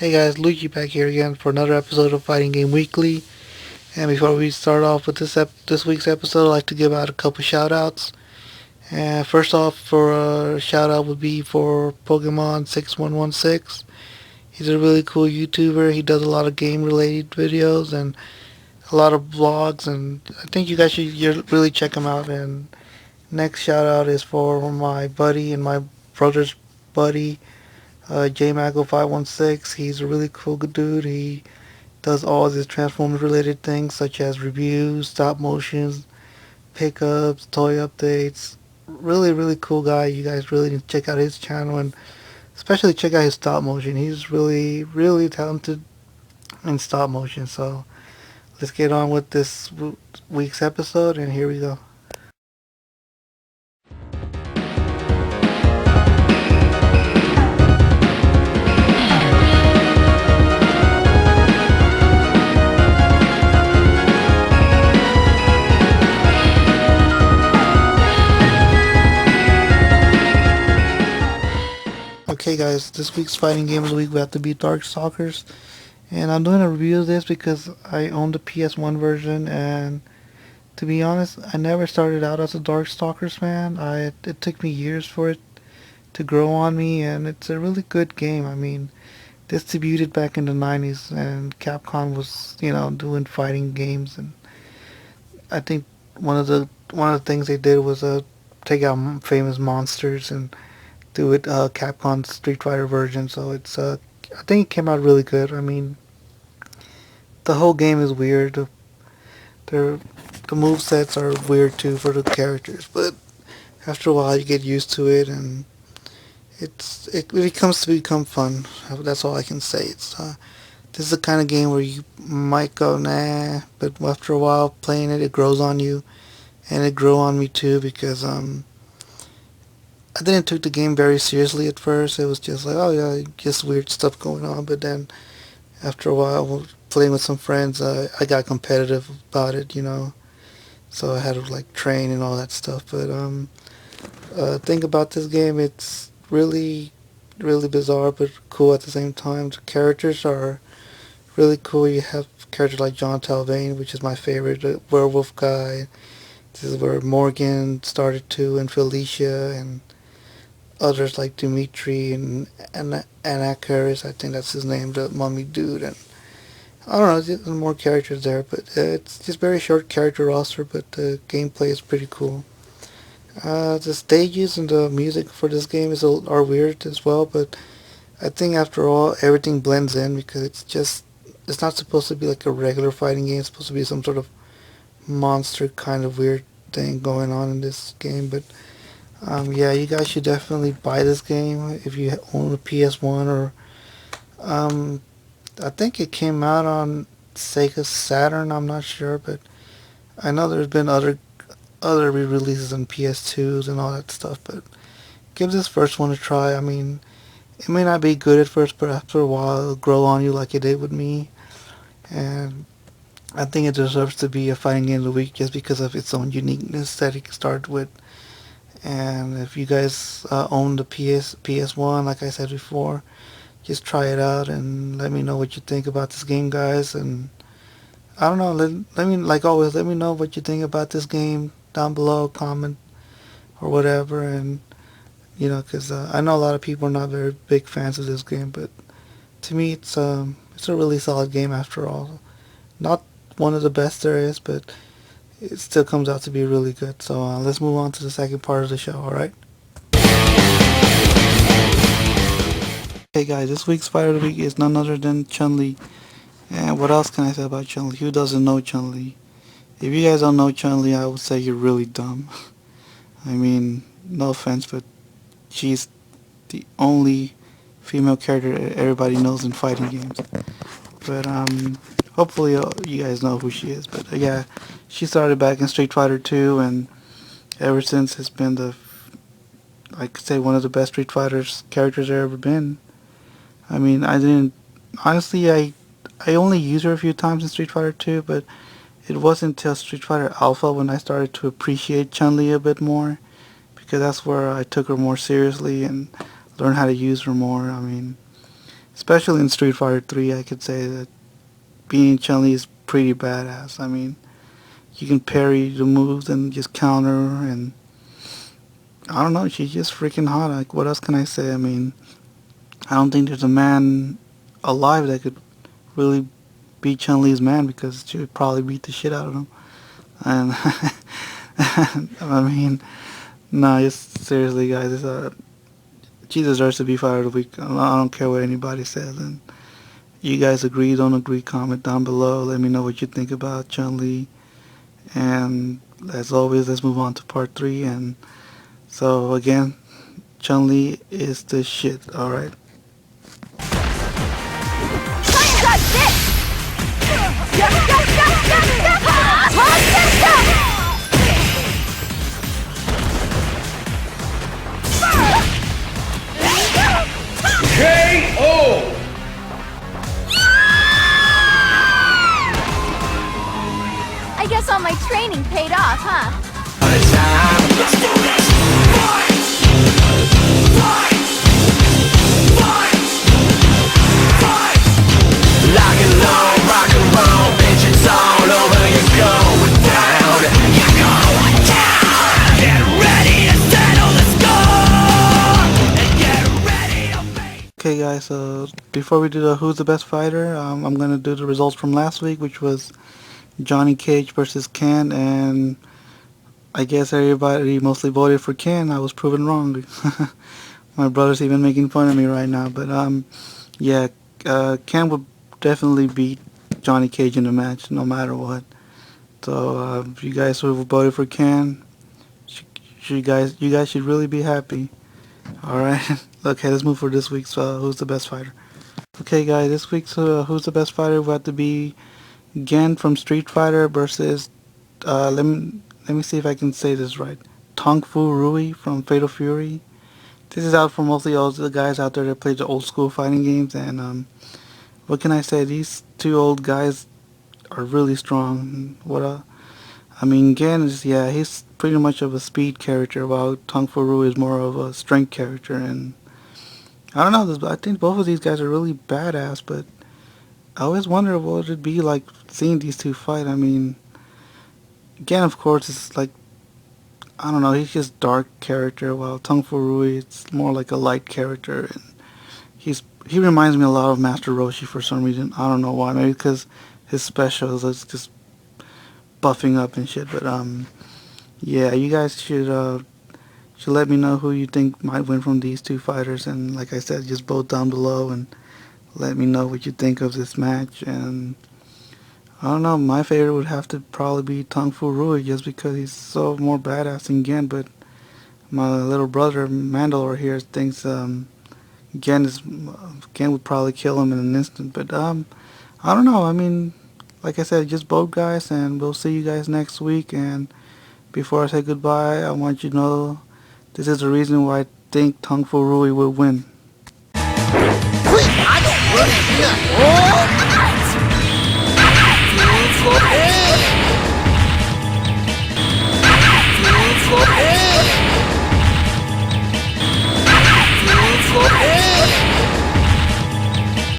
Hey guys, Luigi back here again for another episode of Fighting Game Weekly. And before we start off with this week's episode, I'd like to give out a couple shout outs. And first off, for a shout out would be for Pokemon 6116. He's a really cool YouTuber. He does a lot of game related videos and a lot of vlogs, and I think you guys should really check him out. And next shout out is for my buddy and my brother's buddy, JMago516. He's a really cool dude. He does all of his Transformers related things such as reviews, stop motions, pickups, toy updates. Really, really cool guy. You guys really need to check out his channel and especially check out his stop motion. He's really, really talented in stop motion. So let's get on with this week's episode, and here we go. Okay, guys, this week's fighting game of the week we have to be Darkstalkers, and I'm doing a review of this because I own the PS1 version, and to be honest, I never started out as a Darkstalkers fan. It took me years for it to grow on me, and it's a really good game. I mean, this debuted back in the 90s, and Capcom was, doing fighting games, and I think one of the things they did was take out famous monsters and do it Capcom Street Fighter version. So I think it came out really good. I mean, the whole game is weird. The the move sets are weird too for the characters, but after a while you get used to it, and it becomes to become fun. That's all I can say. This is the kind of game where you might go nah, but after a while playing it, it grows on you, and it grew on me too because I didn't take the game very seriously at first. It was just like, oh yeah, just weird stuff going on. But then after a while, playing with some friends, I got competitive about it. So I had to like train and all that stuff. But thing about this game, it's really, really bizarre but cool at the same time. The characters are really cool. You have characters like John Talvane, which is my favorite, the werewolf guy. This is where Morgan started too, and Felicia, and others like Dimitri and Anakaris. I think that's his name, the mummy dude, and I don't know, there's more characters there, but it's just very short character roster, but the gameplay is pretty cool. The stages and the music for this game are weird as well, but I think after all everything blends in because it's not supposed to be like a regular fighting game. It's supposed to be some sort of monster kind of weird thing going on in this game. But yeah, you guys should definitely buy this game if you own a PS1 or um, I think it came out on Sega Saturn. I'm not sure, but I know there's been other re-releases on PS2s and all that stuff. But give this first one a try. I mean, it may not be good at first, but after a while it'll grow on you like it did with me. And I think it deserves to be a fighting game of the week just because of its own uniqueness that it started with. And if you guys own the PS1, like I said before, just try it out and let me know what you think about this game, guys. And I don't know, let me, like always, let me know what you think about this game down below, comment or whatever. And because I know a lot of people are not very big fans of this game, but to me, it's a really solid game after all. Not one of the best there is, but it still comes out to be really good. So let's move on to the second part of the show. All right. Hey guys, this week's fighter of the week is none other than Chun Li. And what else can I say about Chun Li? Who doesn't know Chun Li? If you guys don't know Chun Li, I would say you're really dumb. I mean, no offense, but she's the only female character everybody knows in fighting games. But hopefully you guys know who she is. But yeah, she started back in Street Fighter 2, and ever since has been like say one of the best Street Fighters characters there ever been. I mean, I didn't honestly I only used her a few times in Street Fighter 2, but it wasn't until Street Fighter Alpha when I started to appreciate Chun-Li a bit more, because that's where I took her more seriously and learned how to use her more. I mean, especially in Street Fighter 3, I could say that being Chun-Li is pretty badass. I mean, you can parry the moves and just counter, and I don't know, she's just freaking hot. Like, what else can I say? I mean, I don't think there's a man alive that could really beat Chun-Li's man, because she would probably beat the shit out of him. And I mean, nah, just seriously, guys, she deserves to be Fighter of the Week. I don't care what anybody says. And you guys agree, don't agree, comment down below. Let me know what you think about Chun-Li. And as always, let's move on to part 3. And so again, Chun-Li is the shit, alright? KO! I guess all my training paid off, huh? Let's do this! Fight! Fight! Fight! Fight! Lock and low, rock and roll, bitch, it's all over, you're going down. You're going down! Get ready to settle the score! And get ready to make... Okay guys, so before we do the Who's the Best Fighter, I'm gonna do the results from last week, which was Johnny Cage versus Ken, and I guess everybody mostly voted for Ken. I was proven wrong. My brother's even making fun of me right now, but yeah, Ken would definitely beat Johnny Cage in the match, no matter what. So you guys who voted for Ken, you guys should really be happy. All right. Okay, let's move for this week's Who's the Best Fighter. Okay, guys, this week's Who's the Best Fighter will have to be Gen from Street Fighter versus let me see if I can say this right. Tong Fu Rui from Fatal Fury. This is out for mostly all the guys out there that play the old school fighting games, and what can I say? These two old guys are really strong. I mean, Gen is, yeah, he's pretty much of a speed character, while Tong Fu Rui is more of a strength character, and I don't know. I think both of these guys are really badass, but I always wonder what it'd be like seeing these two fight. I mean, Gen, of course, is like, I don't know, he's just dark character, while Tong Fu Rui, it's more like a light character, and he reminds me a lot of Master Roshi for some reason. I don't know why. Maybe because his specials is just buffing up and shit. But yeah, you guys should let me know who you think might win from these two fighters, and like I said, just vote down below and let me know what you think of this match. And I don't know, my favorite would have to probably be Tong Fu Rui, just because he's so more badass than Gen. But my little brother Mandalore here thinks Gen would probably kill him in an instant. But I don't know. I mean, like I said, just vote, guys, and we'll see you guys next week. And before I say goodbye, I want you to know this is the reason why I think Tong Fu Rui will win. 会打你！